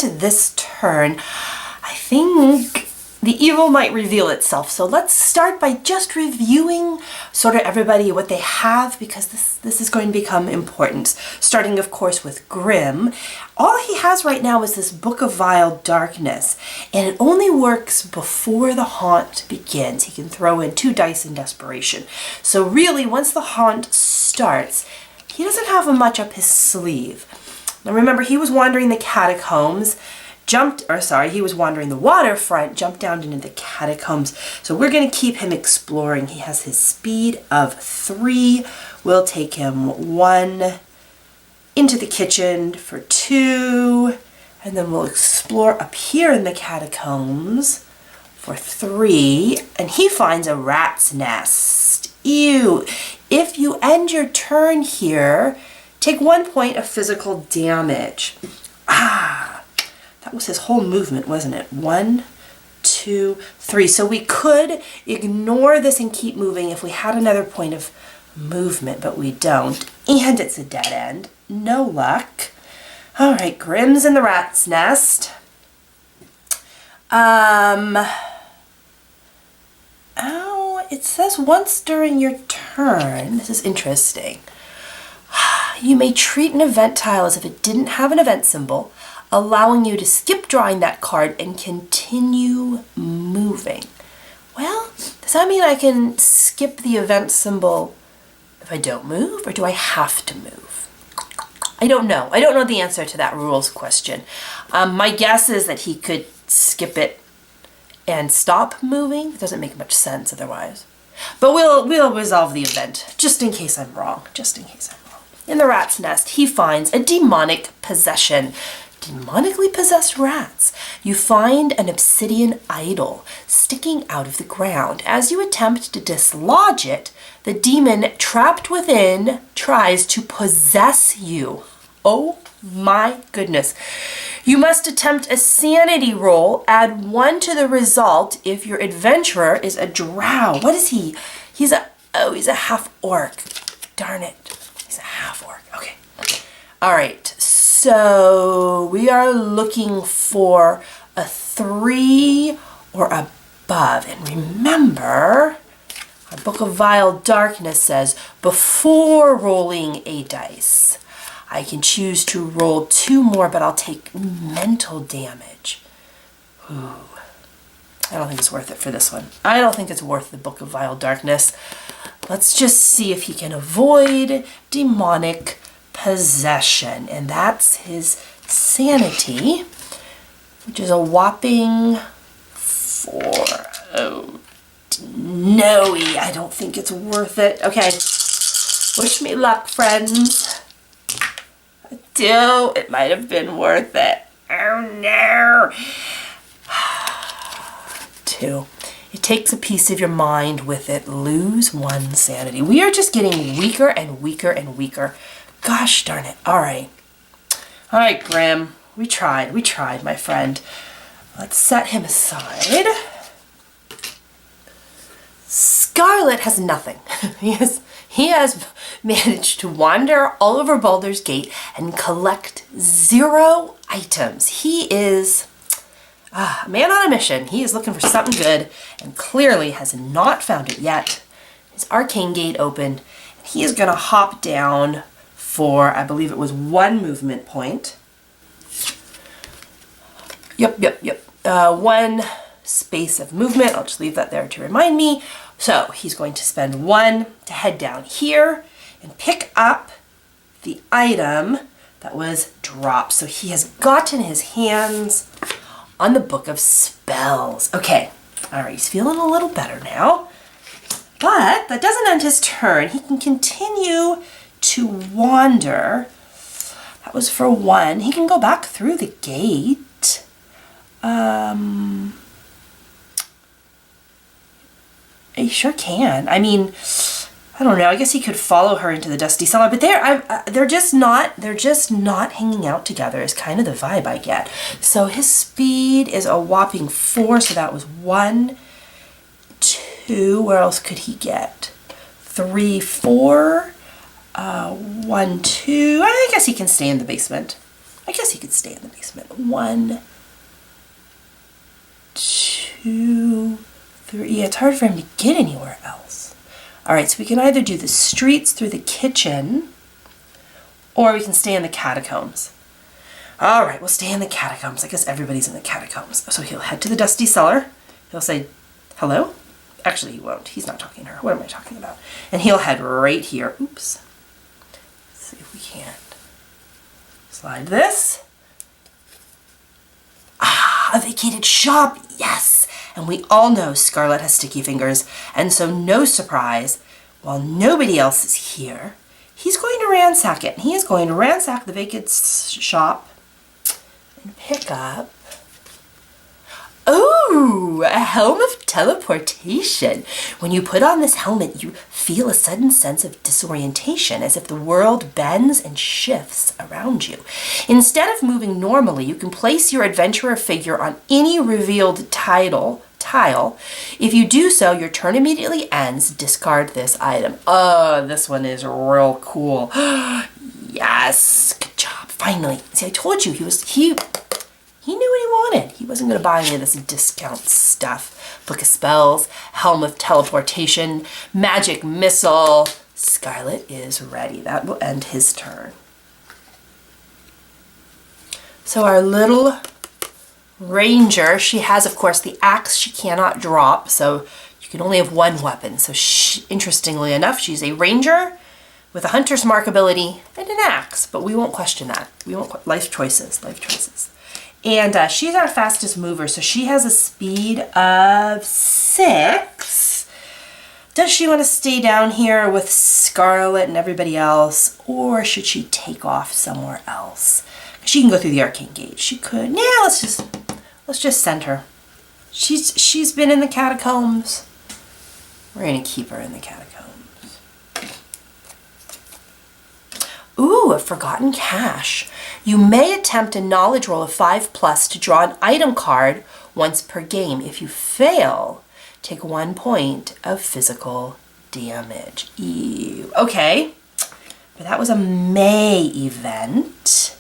into this turn, I think the evil might reveal itself. So let's start by just reviewing sort of everybody what they have, because this is going to become important. Starting, of course, with Grimm. All he has right now is this Book of Vile Darkness, and it only works before the haunt begins. He can throw in 2 dice in desperation. So really, once the haunt starts, he doesn't have much up his sleeve. Now remember, he was wandering the catacombs, he was wandering the waterfront, jumped down into the catacombs. So we're going to keep him exploring. He has his speed of 3. We'll take him 1 into the kitchen for 2, and then we'll explore up here in the catacombs for 3, and he finds a rat's nest. Ew. If you end your turn here, take 1 point of physical damage. That was his whole movement, wasn't it? 1, 2, 3. So we could ignore this and keep moving if we had another point of movement, but we don't. And it's a dead end. No luck. All right, Grimm's in the rat's nest. It says once during your turn. This is interesting. You may treat an event tile as if it didn't have an event symbol, allowing you to skip drawing that card and continue moving. Well, does that mean I can skip the event symbol if I don't move, or do I have to move? I don't know. I don't know the answer to that rules question. My guess is that he could skip it and stop moving. It doesn't make much sense otherwise. But we'll resolve the event, just in case I'm wrong. Just in case I'm wrong. In the rat's nest, he finds a demonic possession. Demonically possessed rats. You find an obsidian idol sticking out of the ground. As you attempt to dislodge it, the demon trapped within tries to possess you. Oh my goodness. You must attempt a sanity roll. Add 1 to the result if your adventurer is a drow. What is he? He's a half orc. Darn it. He's a half orc. Okay. All right. So we are looking for a 3 or above. And remember, our Book of Vile Darkness says, before rolling a dice, I can choose to roll 2 more, but I'll take mental damage. Ooh. I don't think it's worth it for this one. I don't think it's worth the Book of Vile Darkness. Let's just see if he can avoid demonic possession, and that's his sanity, which is a whopping 4. Oh no, I don't think it's worth it. Okay, wish me luck, friends. 2, it might have been worth it. Oh no. 2. It takes a piece of your mind with it. Lose 1 sanity. We are just getting weaker and weaker and weaker. Gosh darn it. All right, Grimm. We tried, my friend. Let's set him aside. Scarlett has nothing. He has managed to wander all over Baldur's Gate and collect 0 items. He is a man on a mission. He is looking for something good and clearly has not found it yet. His arcane gate opened. He is going to hop down for, I believe it was 1 movement point. Yep. 1 space of movement. I'll just leave that there to remind me. So he's going to spend 1 to head down here and pick up the item that was dropped. So he has gotten his hands on the Book of Spells. Okay, all right, he's feeling a little better now. But that doesn't end his turn. He can continue to wander. That was for 1. He can go back through the gate. He sure can. I mean, I don't know. I guess he could follow her into the dusty cellar, but they're just not hanging out together. Is kind of the vibe I get. So his speed is a whopping 4. So that was 1, 2. Where else could he get? 3, 4. 1, 2. I guess he can stay in the basement. I guess he could stay in the basement. 1, 2, 3. Yeah, it's hard for him to get anywhere else. All right, so we can either do the streets through the kitchen, or we can stay in the catacombs. All right, we'll stay in the catacombs. I guess everybody's in the catacombs. So he'll head to the dusty cellar. He'll say, hello? Actually, he won't. He's not talking to her. What am I talking about? And he'll head right here. Oops. Let's see if we can't. Slide this. Ah, a vacated shop. Yes. And we all know Scarlett has sticky fingers. And so no surprise, while nobody else is here, he's going to ransack it. He is going to ransack the vacant shop and pick up, ooh, a helm of teleportation. When you put on this helmet, you feel a sudden sense of disorientation, as if the world bends and shifts around you. Instead of moving normally, you can place your adventurer figure on any revealed tile. If you do so, your turn immediately ends. Discard this item. Oh, this one is real cool. Yes, good job. Finally. See, I told you he knew what he wanted. He wasn't going to buy any of this discount stuff. Book of Spells, Helm of Teleportation, Magic Missile. Scarlett is ready. That will end his turn. So our little ranger, she has, of course, the axe she cannot drop, so you can only have one weapon. So interestingly enough, she's a ranger with a hunter's mark ability and an axe, but we won't question that. We won't. Life choices. And she's our fastest mover, so she has a speed of 6. Does she want to stay down here with Scarlett and everybody else, or should she take off somewhere else? She can go through the arcane gate. She could. Yeah, let's just send her. She's been in the catacombs. We're gonna keep her in the catacombs. Ooh, a forgotten cache. You may attempt a knowledge roll of 5+ to draw an item card once per game. If you fail, take 1 point of physical damage. Ew. Okay, but that was a May event.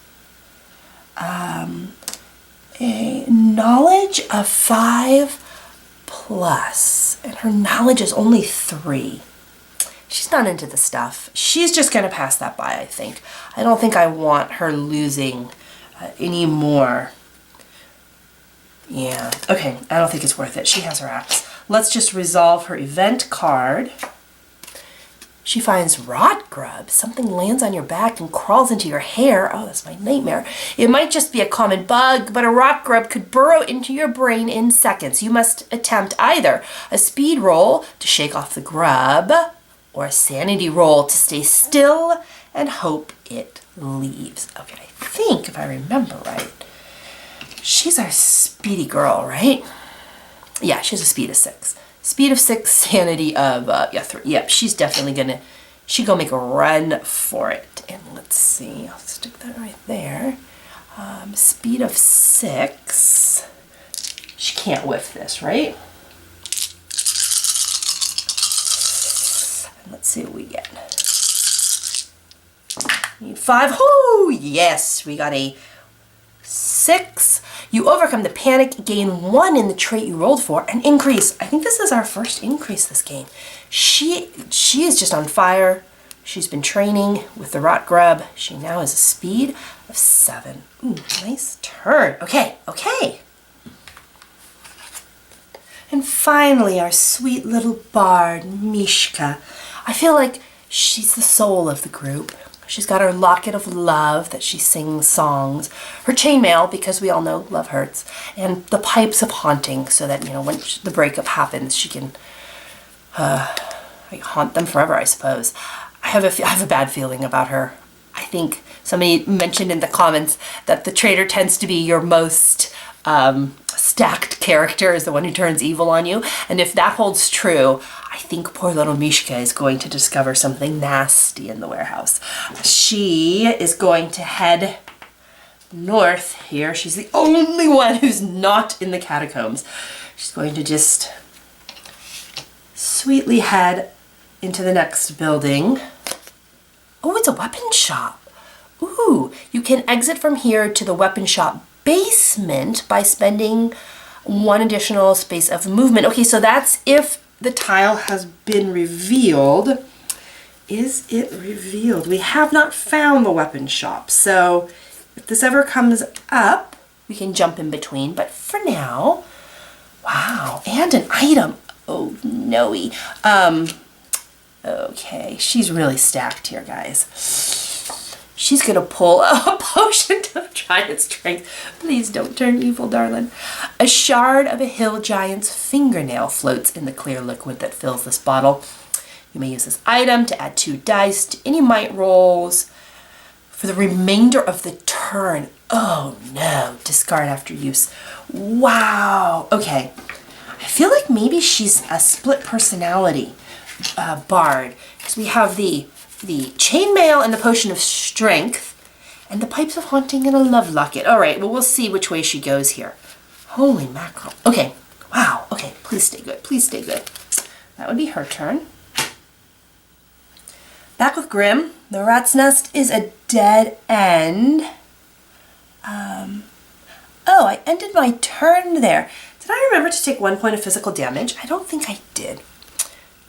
A knowledge of 5+, and her knowledge is only 3. She's not into the stuff. She's just going to pass that by, I think. I don't think I want her losing any more. Yeah, okay, I don't think it's worth it. She has her axe. Let's just resolve her event card. She finds rot grub. Something lands on your back and crawls into your hair. Oh, that's my nightmare. It might just be a common bug, but a rot grub could burrow into your brain in seconds. You must attempt either a speed roll to shake off the grub, or a sanity roll to stay still and hope it leaves. Okay, I think, if I remember right, she's our speedy girl, right? Yeah, she has a speed of 6. Speed of 6, sanity of, 3. Yep, she's definitely gonna, she's gonna make a run for it. And let's see, I'll stick that right there. Speed of 6. She can't whiff this, right? Let's see what we get. Need 5. Oh, yes, we got a 6. You overcome the panic, gain 1 in the trait you rolled for, and increase. I think this is our first increase this game. She is just on fire. She's been training with the rot grub. She now has a speed of 7. Ooh, nice turn. Okay. And finally, our sweet little bard, Mishka. I feel like she's the soul of the group. She's got her locket of love that she sings songs, her chainmail, because we all know love hurts, and the pipes of haunting, so that, you know, when the breakup happens, she can haunt them forever, I suppose. I have a bad feeling about her. I think somebody mentioned in the comments that the traitor tends to be your most stacked character, is the one who turns evil on you. And if that holds true, I think poor little Mishka is going to discover something nasty in the warehouse. She is going to head north here. She's the only one who's not in the catacombs. She's going to just sweetly head into the next building. Oh, it's a weapon shop. Ooh, you can exit from here to the weapon shop basement by spending 1 additional space of movement. Okay, so that's if the tile has been revealed. Is it revealed? We have not found the weapon shop, so if this ever comes up, we can jump in between. But for now, wow, and an item. Oh, no-y. Okay, she's really stacked here, guys. She's gonna pull a potion of giant strength. Please don't turn evil, darling. A shard of a hill giant's fingernail floats in the clear liquid that fills this bottle. You may use this item to add 2 dice to any might rolls for the remainder of the turn. Oh no, discard after use. Wow, okay. I feel like maybe she's a split personality bard, because we have the chainmail and the potion of strength and the pipes of haunting and a love locket. All right, well, we'll see which way she goes here. Holy mackerel. Okay, wow, okay, please stay good, please stay good. That would be her turn. Back with Grimm. The rat's nest is a dead end. Oh, I ended my turn there. Did I remember to take 1 point of physical damage? I don't think I did.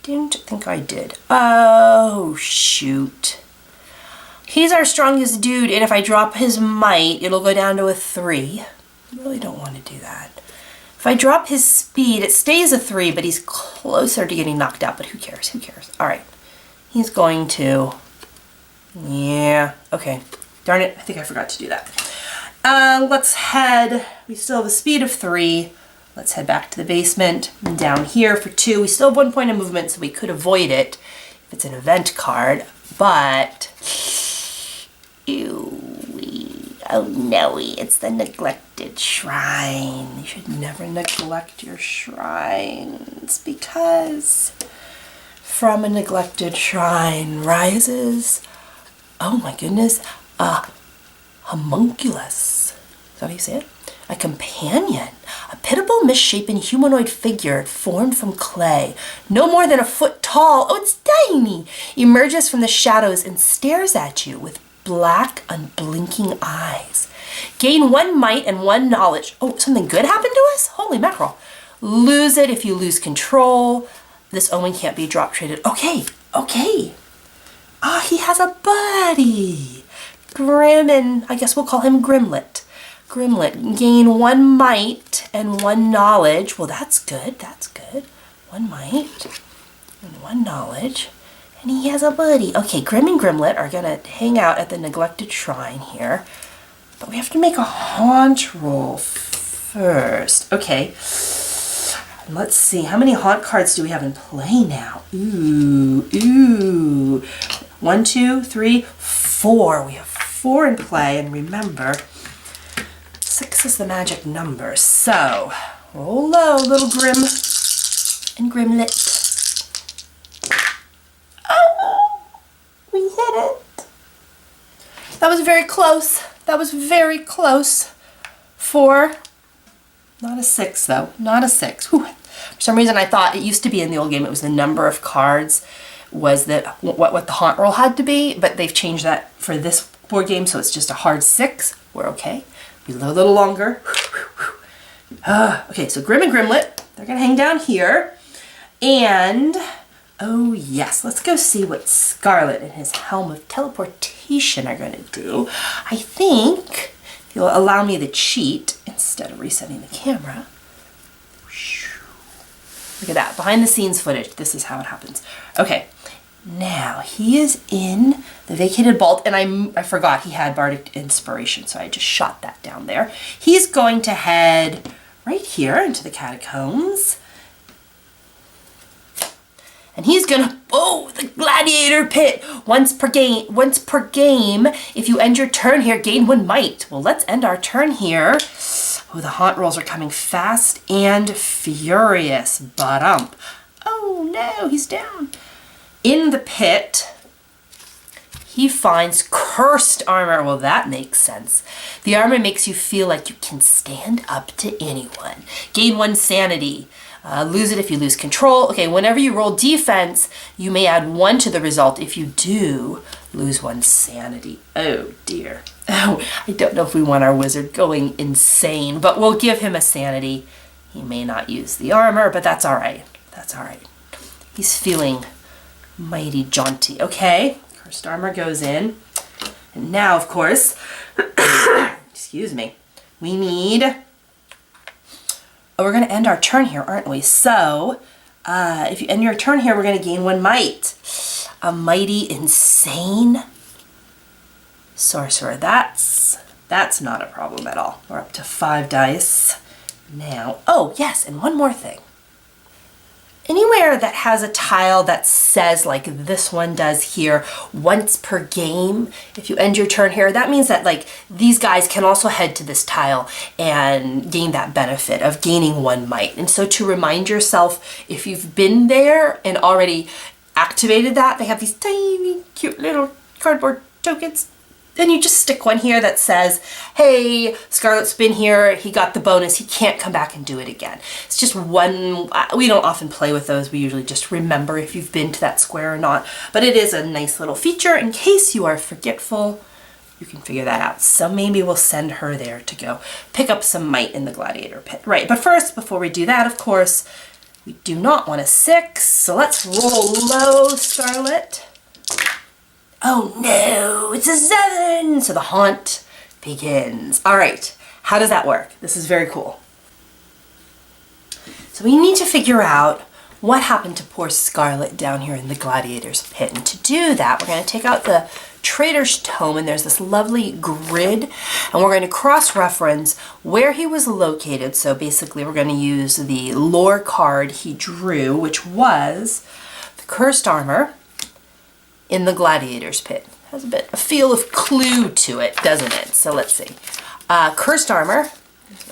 Didn't think I did. Oh, shoot. He's our strongest dude, and if I drop his might, it'll go down to a 3. I really don't want to do that. If I drop his speed, it stays a 3, but he's closer to getting knocked out, but who cares? Who cares? All right. He's going to... Yeah. Okay. Darn it. I think I forgot to do that. Let's head... We still have a speed of 3. Let's head back to the basement. And down here for 2. We still have 1 point of movement, so we could avoid it if it's an event card. But... Ew. Oh no, it's the neglected shrine. You should never neglect your shrines, because from a neglected shrine rises, oh my goodness, a homunculus. Is that how you say it? A companion, a pitiable, misshapen humanoid figure formed from clay, no more than a foot tall. Oh, it's tiny. Emerges from the shadows and stares at you with black, unblinking eyes. Gain 1 might and 1 knowledge. Oh, something good happened to us? Holy mackerel. Lose it if you lose control. This omen can't be drop traded. Okay, okay. Ah, he has a buddy. Grimm, and I guess we'll call him Grimlet. Grimlet, gain 1 might and 1 knowledge. Well, that's good, that's good. 1 might and 1 knowledge. And he has a buddy. Okay, Grimm and Grimlet are gonna hang out at the neglected shrine here. But we have to make a haunt roll first. Okay, let's see. How many haunt cards do we have in play now? Ooh, ooh. 1, 2, 3, 4. We have 4 in play, and remember, 6 is the magic number. So, roll low, little Grimm and Grimlet. Oh, we hit it. That was very close. That was very close. 4. Not a 6, though. Not a 6. Whew. For some reason, I thought it used to be in the old game, it was the number of cards was that what the haunt roll had to be, but they've changed that for this board game, so it's just a hard 6. We're okay. We live a little longer. Okay, so Grimm and Grimlet, they're gonna hang down here. And, oh yes, let's go see what Scarlett and his helm of teleportation are gonna do. I think, if you'll allow me to cheat, instead of resetting the camera. Look at that, behind the scenes footage. This is how it happens. Okay, now he is in the vacated vault, and I forgot he had bardic inspiration, so I just shot that down there. He's going to head right here into the catacombs. And he's gonna, oh, the gladiator pit. Once per game, if you end your turn here, gain 1 might. Well, let's end our turn here. Oh, the haunt rolls are coming fast and furious. Ba-dump. Oh no, he's down. In the pit, he finds cursed armor. Well, that makes sense. The armor makes you feel like you can stand up to anyone. Gain 1 sanity. Lose it if you lose control. Okay, whenever you roll defense, you may add 1 to the result. If you do, lose 1 sanity. Oh dear. Oh, I don't know if we want our wizard going insane, but we'll give him a sanity. He may not use the armor, but that's all right. That's all right. He's feeling mighty jaunty. Okay, cursed armor goes in. And now, of course, excuse me, we need... Oh, we're going to end our turn here, aren't we? So, if you end your turn here, we're going to gain 1 might. A mighty insane sorcerer. That's not a problem at all. We're up to 5 dice. Now, oh yes, and one more thing. Anywhere that has a tile that says, like this one does here, once per game, if you end your turn here, that means that like these guys can also head to this tile and gain that benefit of gaining 1 might. And so to remind yourself, if you've been there and already activated that, they have these tiny, cute little cardboard tokens. Then you just stick 1 here that says, hey, Scarlett's been here, he got the bonus, he can't come back and do it again. It's just 1, we don't often play with those, we usually just remember if you've been to that square or not. But it is a nice little feature in case you are forgetful, you can figure that out. So maybe we'll send her there to go pick up some might in the gladiator pit. Right, but first, before we do that, of course, we do not want a 6, so let's roll low, Scarlett. Oh no, it's a 7! So the haunt begins. All right, how does that work? This is very cool. So we need to figure out what happened to poor Scarlett down here in the gladiator's pit. And to do that, we're going to take out the Traitor's Tome, and there's this lovely grid, and we're going to cross-reference where he was located. So basically, we're going to use the lore card he drew, which was the cursed armor in the gladiator's pit. Has a feel of clue to it, doesn't it? So let's see. Cursed armor,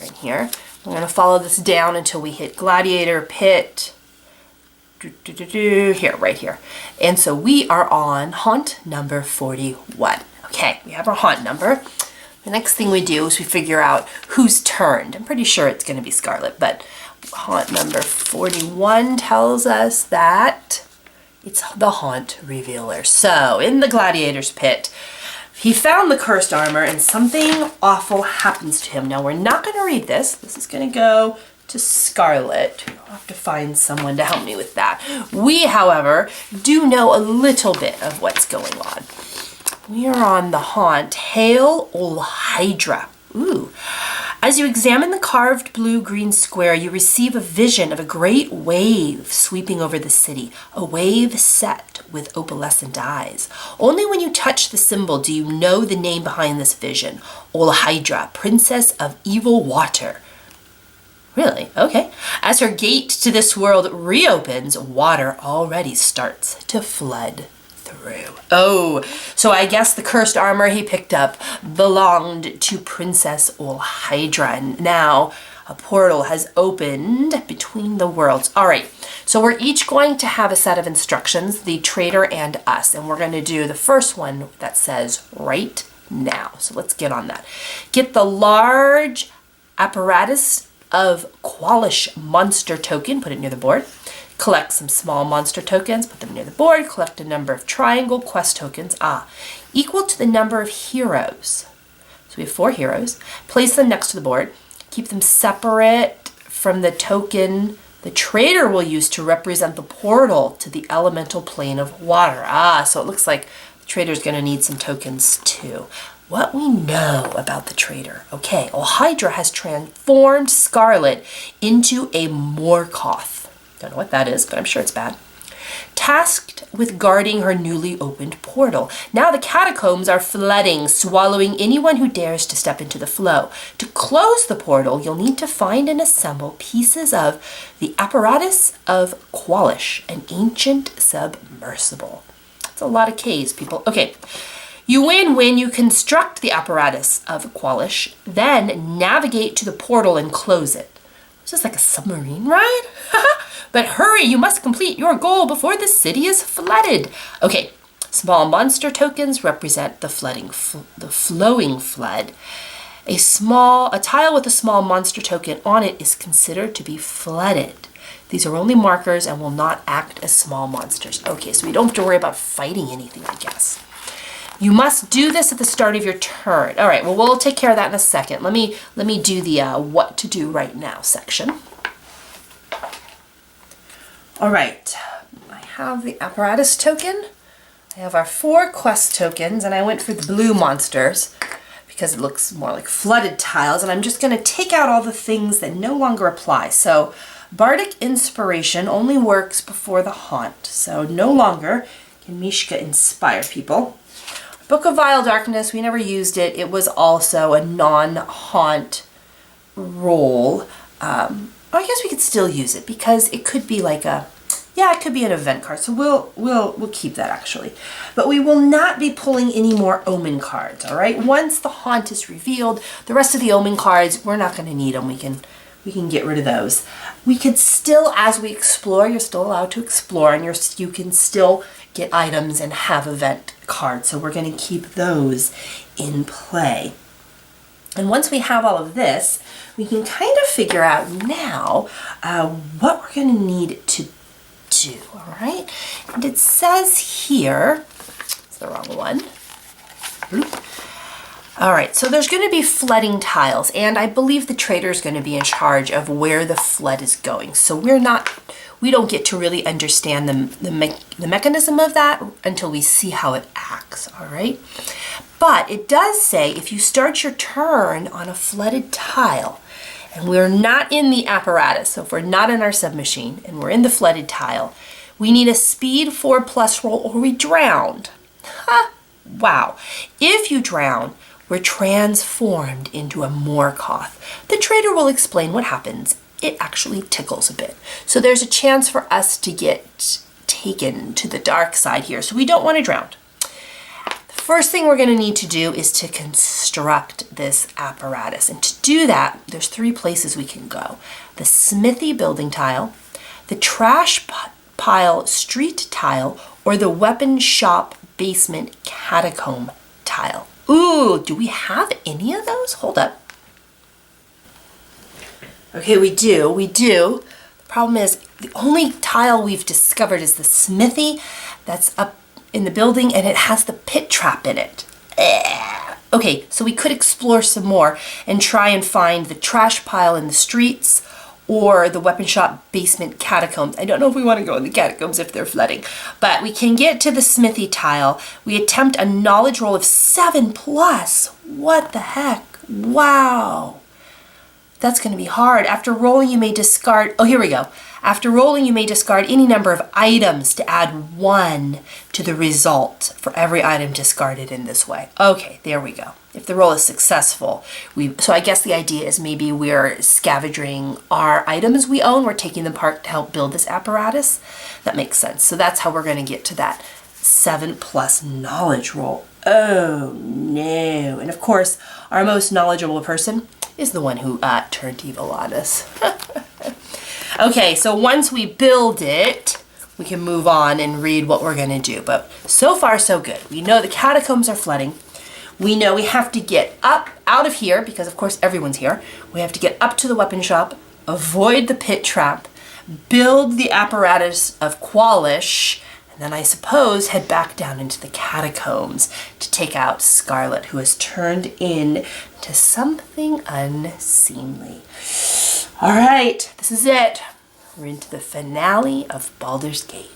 right here. We're going to follow this down until we hit gladiator pit. Here, right here. And so we are on haunt number 41. Okay, we have our haunt number. The next thing we do is we figure out who's turned. I'm pretty sure it's going to be Scarlett, but haunt number 41 tells us that it's the haunt revealer. So in the gladiator's pit, he found the cursed armor and something awful happens to him. Now we're not going to read this. This is going to go to Scarlett. I'll have to find someone to help me with that. We, however, do know a little bit of what's going on. We are on the haunt Hail Ol Hydra. Ooh. As you examine the carved blue-green square, you receive a vision of a great wave sweeping over the city, a wave set with opalescent eyes. Only when you touch the symbol do you know the name behind this vision, Ol Hydra, Princess of Evil Water. Really? Okay. As her gate to this world reopens, water already starts to flood through. Oh, so I guess the cursed armor he picked up belonged to Princess Ol Hydra. And now a portal has opened between the worlds. All right, so we're each going to have a set of instructions, the traitor and us, and we're going to do the first one that says right now. So let's get on that. Get the large apparatus of Qualish monster token, put it near the board. Collect some small monster tokens, put them near the board. Collect a number of triangle quest tokens, equal to the number of heroes. So we have 4 heroes. Place them next to the board. Keep them separate from the token the traitor will use to represent the portal to the elemental plane of water. So it looks like the traitor's going to need some tokens too. What we know about the traitor. Okay, Ol Hydra has transformed Scarlett into a Morkoth. Don't know what that is, but I'm sure it's bad. Tasked with guarding her newly opened portal. Now the catacombs are flooding, swallowing anyone who dares to step into the flow. To close the portal, you'll need to find and assemble pieces of the apparatus of Qualish, an ancient submersible. That's a lot of K's, people. Okay. You win when you construct the apparatus of Qualish, then navigate to the portal and close it. It's just like a submarine ride. But hurry, you must complete your goal before the city is flooded. Okay, small monster tokens represent the flowing flood. A tile with a small monster token on it is considered to be flooded. These are only markers and will not act as small monsters. Okay, so we don't have to worry about fighting anything, I guess. You must do this at the start of your turn. All right, well, we'll take care of that in a second. Let me do the what to do right now section. All right, I have the apparatus token. I have our 4 quest tokens, and I went for the blue monsters because it looks more like flooded tiles, and I'm just going to take out all the things that no longer apply. So Bardic Inspiration only works before the haunt, so no longer can Mishka inspire people. Book of Vile Darkness, we never used it. It was also a non-haunt roll. I guess we could still use it because it could be like a, yeah, it could be an event card. So we'll keep that actually. But we will not be pulling any more omen cards, all right? Once the haunt is revealed, the rest of the omen cards, we're not going to need them. We can get rid of those. We could still, as we explore, you're still allowed to explore, and you can still get items and have event cards. So we're going to keep those in play. And once we have all of this, we can kind of figure out now what we're going to need to do, all right? And it says here, it's the wrong one. All right, so there's going to be flooding tiles, and I believe the trader is going to be in charge of where the flood is going. So we don't get to really understand the mechanism of that until we see how it acts, all right? But it does say if you start your turn on a flooded tile, and we're not in the apparatus, so if we're not in our submachine and we're in the flooded tile, we need a speed 4+ roll or we drowned. Ha! Wow. If you drown, we're transformed into a Morkoth. The trader will explain what happens. It actually tickles a bit. So there's a chance for us to get taken to the dark side here. So we don't want to drown. The first thing we're going to need to do is to construct this apparatus. And to do that, there's 3 places we can go. The smithy building tile, the trash pile street tile, or the weapon shop basement catacomb tile. Ooh, do we have any of those? Hold up. Okay, we do. The problem is the only tile we've discovered is the smithy that's up in the building, and it has the pit trap in it. Okay, so we could explore some more and try and find the trash pile in the streets or the weapon shop basement catacombs. I don't know if we want to go in the catacombs if they're flooding, but we can get to the smithy tile. We attempt a knowledge roll of 7+. What the heck? Wow. That's going to be hard. After rolling, you may discard, oh, here we go. After rolling, you may discard any number of items to add 1 to the result for every item discarded in this way. Okay, there we go. If the roll is successful, so I guess the idea is maybe we're scavenging our items we own. We're taking them apart to help build this apparatus. That makes sense. So that's how we're going to get to that 7+ knowledge roll. Oh, no. And of course, our most knowledgeable person is the one who turned evil on us. Okay, so once we build it, we can move on and read what we're going to do. But so far, so good. We know the catacombs are flooding. We know we have to get up out of here because, of course, everyone's here. We have to get up to the weapon shop, avoid the pit trap, build the apparatus of Qualish, and then I suppose head back down into the catacombs to take out Scarlett, who has turned into something unseemly. All right, this is it. We're into the finale of Baldur's Gate.